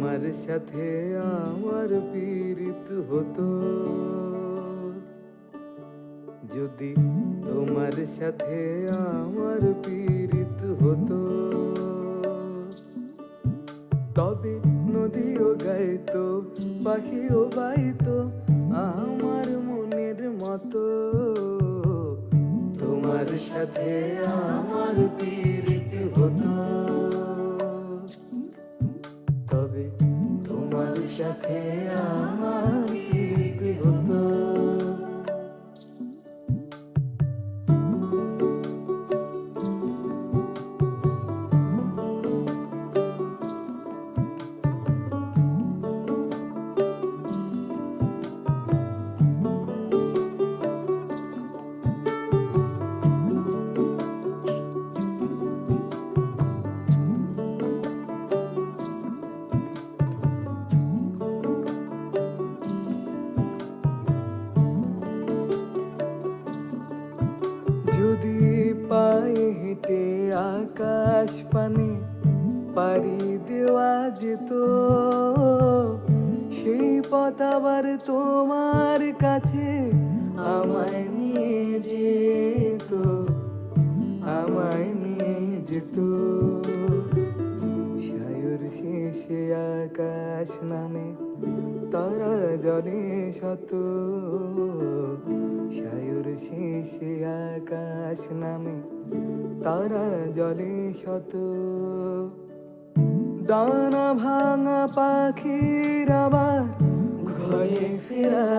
তোমার সাথে আমার পীড়িত হতো, যদি তোমার সাথে আমার পীড়িত হতো, তবে নদীও গাইতো, পাখিও বাইতো আমার মনের মতো। তোমার সাথে আমার পীড়িত হতো, তবে তোমার সাথে আমার পীড়িত হতো। যদি পায়ে হেঁটে আকাশ পানে পাড়ি দেওয়া যেত, সেই পথ আবার তোমার কাছে আমায় নিয়ে যেত, আমায় নিয়ে যেত। সায়র শেষে আকাশ নামে তারা জলে শত, সায়র শেষে আকাশ নামে তারা জলে শত। ডানা ভাঙা পাখির আবার ঘরে ফেরা